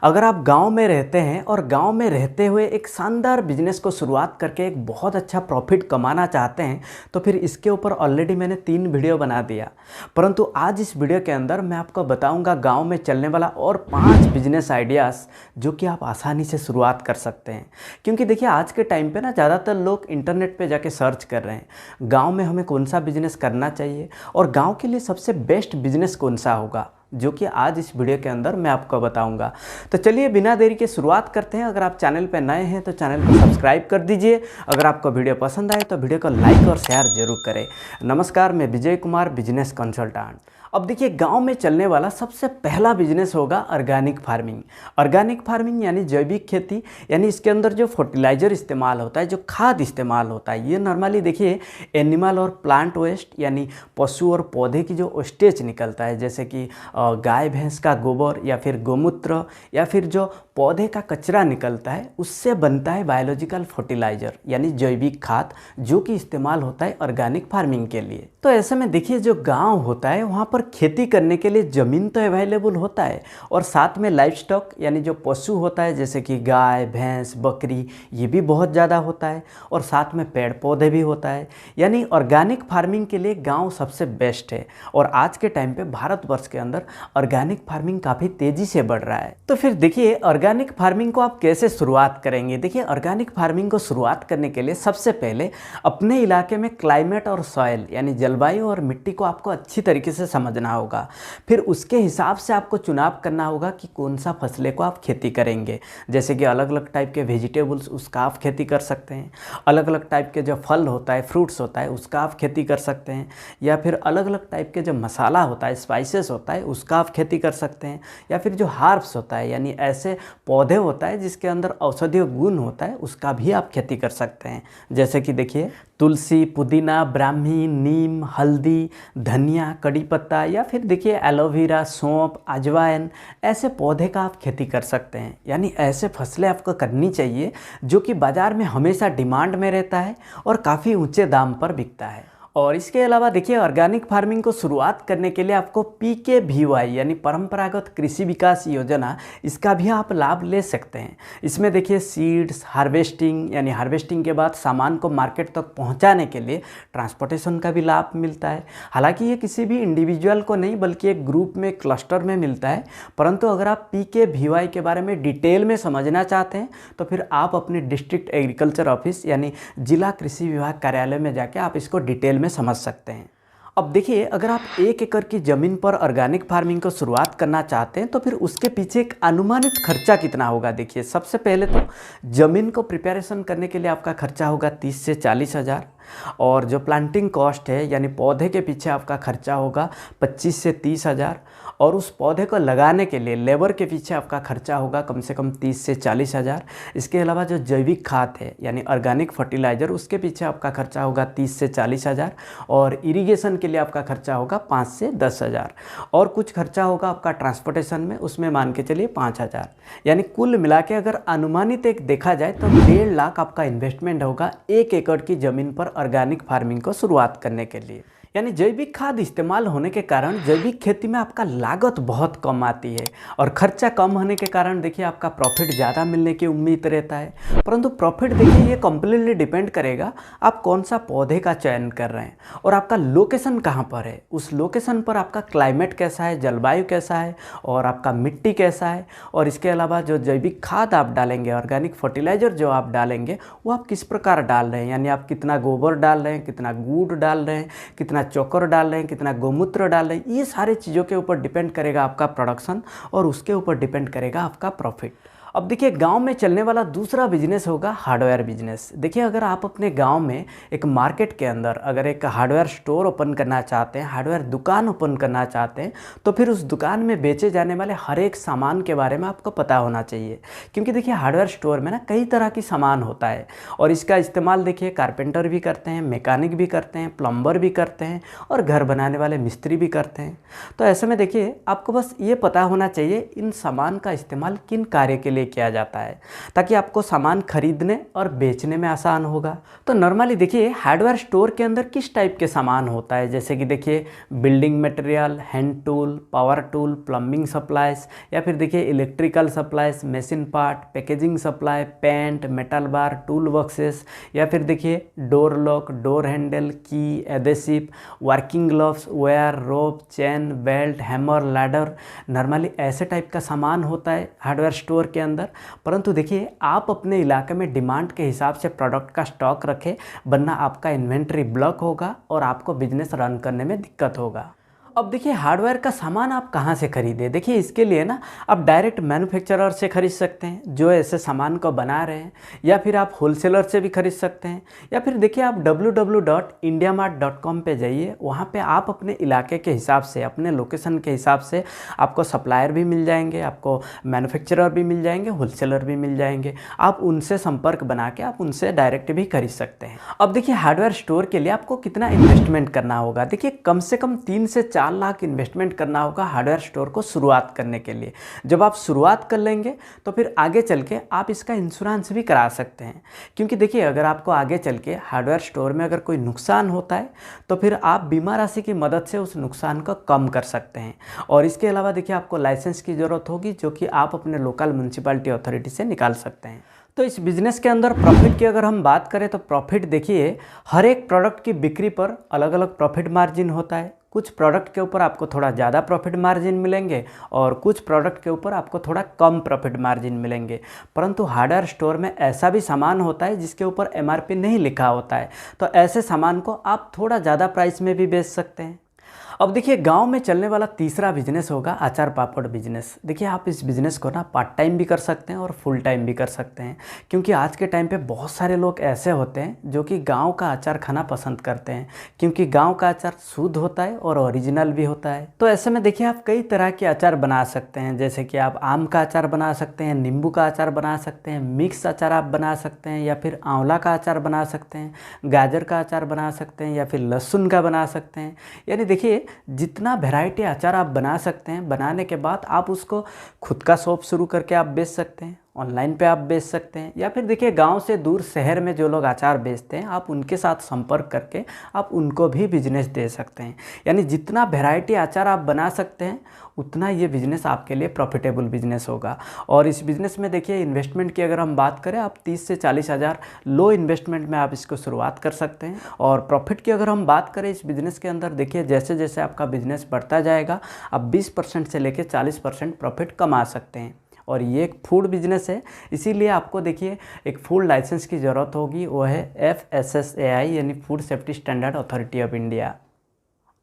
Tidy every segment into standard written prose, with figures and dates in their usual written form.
अगर आप गांव में रहते हैं और गांव में रहते हुए एक शानदार बिजनेस को शुरुआत करके एक बहुत अच्छा प्रॉफिट कमाना चाहते हैं तो फिर इसके ऊपर ऑलरेडी मैंने 3 वीडियो बना दिया। परंतु आज इस वीडियो के अंदर मैं आपको बताऊंगा गांव में चलने वाला और 5 बिजनेस आइडियाज़ जो कि आप आसानी से शुरुआत कर सकते हैं। क्योंकि देखिए आज के टाइम पे ना ज़्यादातर लोग इंटरनेट पे जाके सर्च कर रहे हैं गाँव में हमें कौन सा बिजनेस करना चाहिए और गाँव के लिए सबसे बेस्ट बिजनेस कौन सा होगा, जो कि आज इस वीडियो के अंदर मैं आपको बताऊंगा। तो चलिए बिना देरी के शुरुआत करते हैं। अगर आप चैनल पर नए हैं तो चैनल को सब्सक्राइब कर दीजिए। अगर आपको वीडियो पसंद आए तो वीडियो को लाइक और शेयर जरूर करें। नमस्कार, मैं विजय कुमार, बिजनेस कंसल्टेंट। अब देखिए गांव में चलने वाला सबसे पहला बिजनेस होगा ऑर्गेनिक फार्मिंग। ऑर्गेनिक फार्मिंग यानी जैविक खेती, यानी इसके अंदर जो फर्टिलाइज़र इस्तेमाल होता है, जो खाद इस्तेमाल होता है, ये नॉर्मली देखिए एनिमल और प्लांट वेस्ट यानी पशु और पौधे की जो वेस्टेज निकलता है, जैसे कि गाय भैंस का गोबर या फिर गोमूत्र या फिर जो पौधे का कचरा निकलता है, उससे बनता है बायोलॉजिकल फर्टिलाइज़र यानी जैविक खाद, जो कि इस्तेमाल होता है ऑर्गेनिक फार्मिंग के लिए। तो ऐसे में देखिए जो गांव होता है वहाँ पर खेती करने के लिए ज़मीन तो अवेलेबल होता है और साथ में लाइफ स्टॉक यानी जो पशु होता है जैसे कि गाय भैंस बकरी, ये भी बहुत ज़्यादा होता है और साथ में पेड़ पौधे भी होता है। यानी ऑर्गेनिक फार्मिंग के लिए गांव सबसे बेस्ट है और आज के टाइम पे भारतवर्ष के अंदर ऑर्गेनिक फार्मिंग काफ़ी तेज़ी से बढ़ रहा है। तो फिर देखिए ऑर्गेनिक फार्मिंग को आप कैसे शुरुआत करेंगे। देखिए ऑर्गेनिक फार्मिंग को शुरुआत करने के लिए सबसे पहले अपने इलाके में क्लाइमेट और सॉइल यानी जलवायु और मिट्टी को आपको अच्छी तरीके से समझना होगा। फिर उसके हिसाब से आपको चुनाव करना होगा कि कौन सा फसलें को आप खेती करेंगे। जैसे कि अलग अलग टाइप के वेजिटेबल्स, उसका आप खेती कर सकते हैं। अलग अलग टाइप के जो फल होता है, फ्रूट्स होता है, उसका आप खेती कर सकते हैं। या फिर अलग अलग टाइप के जो मसाला होता है, स्पाइसेस होता है, उसका आप खेती कर सकते हैं। या फिर जो हार्ब्स होता है यानी ऐसे पौधे होता है जिसके अंदर औषधीय गुण होता है, उसका भी आप खेती कर सकते हैं। जैसे कि देखिए तुलसी, पुदीना, ब्राह्मी, नीम, हल्दी, धनिया, कड़ी पत्ता या फिर देखिए एलोवेरा, सौंफ, अजवाइन, ऐसे पौधे का आप खेती कर सकते हैं। यानी ऐसे फसलें आपको करनी चाहिए जो कि बाज़ार में हमेशा डिमांड में रहता है और काफ़ी ऊंचे दाम पर बिकता है। और इसके अलावा देखिए ऑर्गेनिक फार्मिंग को शुरुआत करने के लिए आपको PKVY यानी परंपरागत कृषि विकास योजना, इसका भी आप लाभ ले सकते हैं। इसमें देखिए सीड्स, हार्वेस्टिंग यानी हार्वेस्टिंग के बाद सामान को मार्केट तक पहुंचाने के लिए ट्रांसपोर्टेशन का भी लाभ मिलता है। हालांकि ये किसी भी इंडिविजुअल को नहीं बल्कि एक ग्रुप में, क्लस्टर में मिलता है। परंतु अगर आप PKVY के बारे में डिटेल में समझना चाहते हैं तो फिर आप अपने डिस्ट्रिक्ट एग्रीकल्चर ऑफिस यानी जिला कृषि विभाग कार्यालय में जाके आप इसको डिटेल में समझ सकते हैं। अब देखिए अगर आप 1 एकड़ की ज़मीन पर ऑर्गेनिक फार्मिंग को शुरुआत करना चाहते हैं तो फिर उसके पीछे एक अनुमानित खर्चा कितना होगा। देखिए सबसे पहले तो ज़मीन को प्रिपरेशन करने के लिए आपका खर्चा होगा 30 से 40 हज़ार और जो प्लांटिंग कॉस्ट है यानी पौधे के पीछे आपका खर्चा होगा 25 से 30 हज़ार और उस पौधे को लगाने के लिए लेबर के पीछे आपका खर्चा होगा कम से कम 30 से 40 हज़ार। इसके अलावा जो जैविक खाद है यानी ऑर्गेनिक फर्टिलाइज़र, उसके पीछे आपका खर्चा होगा 30 से 40 हज़ार और इरिगेशन के लिए आपका खर्चा होगा 5 से 10 हज़ार और कुछ खर्चा होगा आपका ट्रांसपोर्टेशन में, उसमें मान के चलिए 5 हज़ार। यानी कुल मिला के अगर अनुमानित एक देखा जाए तो 1.5 लाख आपका इन्वेस्टमेंट होगा 1 एकड़ की ज़मीन पर ऑर्गेनिक फार्मिंग को शुरुआत करने के लिए। यानी जैविक खाद इस्तेमाल होने के कारण जैविक खेती में आपका लागत बहुत कम आती है और खर्चा कम होने के कारण देखिए आपका प्रॉफिट ज़्यादा मिलने की उम्मीद रहता है। परंतु प्रॉफिट देखिए ये कम्प्लीटली डिपेंड करेगा आप कौन सा पौधे का चयन कर रहे हैं और आपका लोकेशन कहाँ पर है। उस लोकेशन पर आपका क्लाइमेट कैसा है, जलवायु कैसा है और आपका मिट्टी कैसा है। और इसके अलावा जो जैविक खाद आप डालेंगे, ऑर्गेनिक फर्टिलाइज़र जो आप डालेंगे, वो आप किस प्रकार डाल रहे हैं। यानी आप कितना गोबर डाल रहे हैं, कितना गुड़ डाल रहे हैं, कितना चोकर डाल रहे हैं, कितना गोमूत्र डाल रहे हैं, ये सारे चीज़ों के ऊपर डिपेंड करेगा आपका प्रोडक्शन और उसके ऊपर डिपेंड करेगा आपका प्रॉफिट। अब देखिए गांव में चलने वाला दूसरा बिजनेस होगा हार्डवेयर बिजनेस। देखिए अगर आप अपने गांव में एक मार्केट के अंदर अगर एक हार्डवेयर स्टोर ओपन करना चाहते हैं, हार्डवेयर दुकान ओपन करना चाहते हैं, तो फिर उस दुकान में बेचे जाने वाले हर एक सामान के बारे में आपको पता होना चाहिए। क्योंकि देखिए हार्डवेयर स्टोर में ना कई तरह की सामान होता है और इसका इस्तेमाल देखिए कारपेंटर भी करते हैं, मैकेनिक भी करते हैं, प्लम्बर भी करते हैं और घर बनाने वाले मिस्त्री भी करते हैं। तो ऐसे में देखिए आपको बस ये पता होना चाहिए इन सामान का इस्तेमाल किन कार्य के लिए किया जाता है, ताकि आपको सामान खरीदने और बेचने में आसान होगा। तो नॉर्मली देखिए हार्डवेयर स्टोर के अंदर किस टाइप के सामान होता है, जैसे कि देखिए building material, hand tool, power tool, plumbing supplies, या फिर देखिए electrical supplies, machine part, packaging supply, paint, metal bar, tool boxes, या फिर देखिए door lock, door handle, key, adhesive, working gloves, wire, rope, chain, belt, hammer, ladder. Normally ऐसे type का सामान होता है हार्डवेयर स्टोर के अंदर। परंतु देखिए आप अपने इलाके में डिमांड के हिसाब से प्रोडक्ट का स्टॉक रखें, वरना आपका इन्वेंट्री ब्लॉक होगा और आपको बिजनेस रन करने में दिक्कत होगा। अब देखिए हार्डवेयर का सामान आप कहाँ से खरीदें। देखिए इसके लिए ना आप डायरेक्ट मैन्युफैक्चरर से खरीद सकते हैं जो ऐसे सामान को बना रहे हैं, या फिर आप होलसेलर से भी खरीद सकते हैं, या फिर देखिए आप www.indiamart.com पे जाइए। वहाँ पे आप अपने इलाके के हिसाब से, अपने लोकेशन के हिसाब से आपको सप्लायर भी मिल जाएंगे, आपको मैन्युफैक्चरर भी मिल जाएंगे, होलसेलर भी मिल जाएंगे। आप उनसे संपर्क बना के आप उनसे डायरेक्ट भी खरीद सकते हैं। अब देखिए हार्डवेयर स्टोर के लिए आपको कितना इन्वेस्टमेंट करना होगा। देखिए कम से कम 3 से 4 लाख इन्वेस्टमेंट करना होगा हार्डवेयर स्टोर को शुरुआत करने के लिए। जब आप शुरुआत कर लेंगे तो फिर आगे चल के आप इसका इंश्योरेंस भी करा सकते हैं, क्योंकि देखिए अगर आपको आगे चल के हार्डवेयर स्टोर में अगर कोई नुकसान होता है तो फिर आप बीमा राशि की मदद से उस नुकसान को कम कर सकते हैं। और इसके अलावा देखिए आपको लाइसेंस की ज़रूरत होगी, जो कि आप अपने लोकल म्यूनसिपैलिटी अथॉरिटी से निकाल सकते हैं। तो इस बिज़नेस के अंदर प्रॉफिट की अगर हम बात करें तो प्रॉफिट देखिए हर एक प्रोडक्ट की बिक्री पर अलग अलग प्रॉफिट मार्जिन होता है। कुछ प्रोडक्ट के ऊपर आपको थोड़ा ज़्यादा प्रॉफिट मार्जिन मिलेंगे और कुछ प्रोडक्ट के ऊपर आपको थोड़ा कम प्रॉफिट मार्जिन मिलेंगे। परंतु हार्डवेयर स्टोर में ऐसा भी सामान होता है जिसके ऊपर MRP नहीं लिखा होता है, तो ऐसे सामान को आप थोड़ा ज़्यादा प्राइस में भी बेच सकते हैं। अब देखिए गांव में चलने वाला तीसरा बिजनेस होगा अचार पापड़ बिजनेस। देखिए आप इस बिज़नेस को ना पार्ट टाइम भी कर सकते हैं और फुल टाइम भी कर सकते हैं, क्योंकि आज के टाइम पे बहुत सारे लोग ऐसे होते हैं जो कि गांव का अचार खाना पसंद करते हैं, क्योंकि गांव का अचार शुद्ध होता है और ओरिजिनल भी होता है। तो ऐसे में देखिए आप कई तरह के अचार बना सकते हैं, जैसे कि आप आम का अचार बना सकते हैं, नींबू का अचार बना सकते हैं, मिक्स अचार आप बना सकते हैं, या फिर आंवला का अचार बना सकते हैं, गाजर का अचार बना सकते हैं, या फिर लहसुन का बना सकते हैं। यानी देखिए जितना वैरायटी अचार आप बना सकते हैं, बनाने के बाद आप उसको खुद का शॉप शुरू करके आप बेच सकते हैं, ऑनलाइन पे आप बेच सकते हैं, या फिर देखिए गांव से दूर शहर में जो लोग अचार बेचते हैं आप उनके साथ संपर्क करके आप उनको भी बिजनेस दे सकते हैं। यानी जितना वैरायटी अचार आप बना सकते हैं उतना ये बिज़नेस आपके लिए प्रॉफिटेबल बिजनेस होगा। और इस बिज़नेस में देखिए इन्वेस्टमेंट की अगर हम बात करें, आप 30 से 40 हज़ार लो इन्वेस्टमेंट में आप इसको शुरुआत कर सकते हैं। और प्रॉफिट की अगर हम बात करें इस बिज़नेस के अंदर, देखिए जैसे जैसे आपका बिज़नेस बढ़ता जाएगा आप 20% से लेकर 40% प्रॉफिट कमा सकते हैं। और ये एक फूड बिजनेस है, इसीलिए आपको देखिए एक फूड लाइसेंस की ज़रूरत होगी, वो है FSSAI यानी food safety standard authority of India.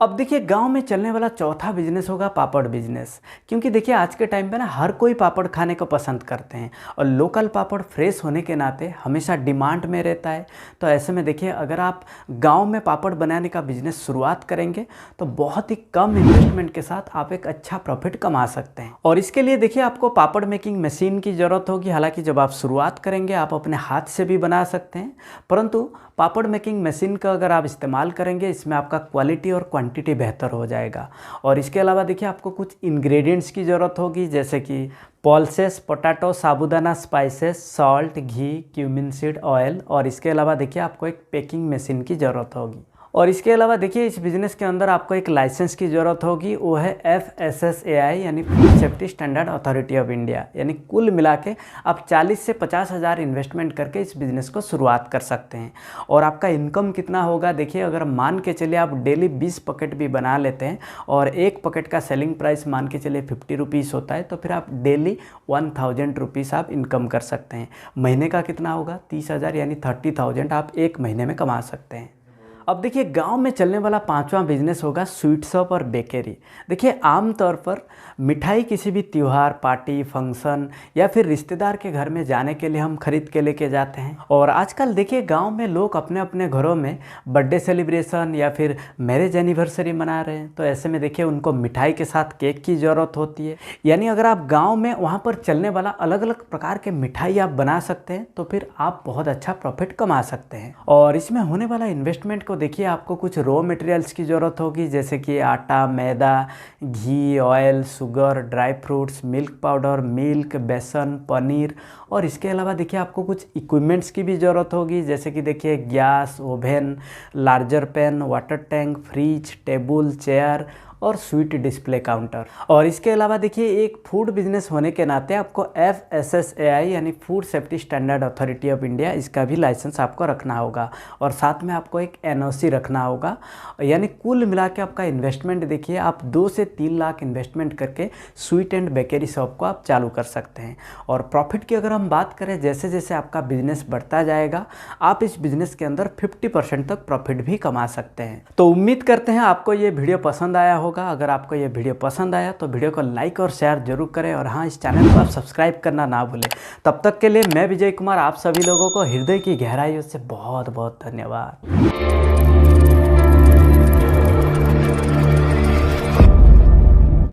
अब देखिए गांव में चलने वाला चौथा बिजनेस होगा पापड़ बिजनेस, क्योंकि देखिए आज के टाइम पे ना हर कोई पापड़ खाने को पसंद करते हैं और लोकल पापड़ फ्रेश होने के नाते हमेशा डिमांड में रहता है। तो ऐसे में देखिए अगर आप गांव में पापड़ बनाने का बिजनेस शुरुआत करेंगे तो बहुत ही कम इन्वेस्टमेंट के साथ आप एक अच्छा प्रॉफिट कमा सकते हैं। और इसके लिए देखिए आपको पापड़ मेकिंग मशीन की ज़रूरत होगी। हालांकि जब आप शुरुआत करेंगे आप अपने हाथ से भी बना सकते हैं, परंतु पापड़ मेकिंग मशीन का अगर आप इस्तेमाल करेंगे इसमें आपका क्वालिटी और क्वांटिटी बेहतर हो जाएगा। और इसके अलावा देखिए आपको कुछ इंग्रेडिएंट्स की ज़रूरत होगी, जैसे कि पल्सेस, पोटैटो, साबूदाना, स्पाइसेस, सॉल्ट, घी, क्यूमिन सीड ऑयल। और इसके अलावा देखिए आपको एक पैकिंग मशीन की ज़रूरत होगी। और इसके अलावा देखिए इस बिज़नेस के अंदर आपको एक लाइसेंस की ज़रूरत होगी, वो है FSSAI यानी food safety standard authority of India. यानी कुल मिला के आप 40 से 50 हज़ार इन्वेस्टमेंट करके इस बिज़नेस को शुरुआत कर सकते हैं। और आपका इनकम कितना होगा, देखिए अगर मान के चलिए आप डेली 20 पैकेट भी बना लेते हैं और एक पैकेट का सेलिंग प्राइस मान के चलिए 50 रुपीज़ होता है, तो फिर आप डेली 1000 रुपीज़ आप इनकम कर सकते हैं। महीने का कितना होगा, 30 हज़ार यानी 30,000 आप एक महीने में कमा सकते हैं। अब देखिए गांव में चलने वाला पांचवा बिजनेस होगा स्वीट शॉप और बेकरी। देखिए आमतौर पर मिठाई किसी भी त्यौहार, पार्टी, फंक्शन या फिर रिश्तेदार के घर में जाने के लिए हम खरीद के लेके जाते हैं। और आजकल देखिए गांव में लोग अपने अपने घरों में बर्थडे सेलिब्रेशन या फिर मैरिज एनिवर्सरी मना रहे हैं, तो ऐसे में देखिए उनको मिठाई के साथ केक की ज़रूरत होती है। यानी अगर आप गाँव में वहाँ पर चलने वाला अलग अलग प्रकार के मिठाई आप बना सकते हैं तो फिर आप बहुत अच्छा प्रॉफिट कमा सकते हैं। और इसमें होने वाला इन्वेस्टमेंट तो देखिए आपको कुछ रॉ मटेरियल्स की ज़रूरत होगी, जैसे कि आटा, मैदा, घी, oil, sugar, dry fruits, milk powder, milk, बेसन, पनीर। और इसके अलावा देखिए आपको कुछ इक्विपमेंट्स की भी ज़रूरत होगी, जैसे कि देखिए gas, oven, larger pan, water tank, fridge, table, chair और स्वीट डिस्प्ले काउंटर। और इसके अलावा देखिए एक फूड बिजनेस होने के नाते आपको FSSAI यानी food safety standard authority of India, इसका भी लाइसेंस आपको रखना होगा। और साथ में आपको एक NOC रखना होगा। यानी कुल मिला के आपका इन्वेस्टमेंट देखिए आप 2 से 3 लाख इन्वेस्टमेंट करके स्वीट एंड बेकरी शॉप को आप चालू कर सकते हैं। और प्रॉफिट की अगर हम बात करें, जैसे जैसे आपका बिजनेस बढ़ता जाएगा आप इस बिजनेस के अंदर 50% तक प्रॉफिट भी कमा सकते हैं। तो उम्मीद करते हैं आपको ये वीडियो पसंद आया होगा। अगर आपको ये वीडियो पसंद आया तो वीडियो को लाइक और शेयर जरूर करें, और हाँ, इस चैनल को आप सब्सक्राइब करना ना भूलें। तब तक के लिए मैं विजय कुमार आप सभी लोगों को हृदय की गहराइयों से बहुत बहुत धन्यवाद।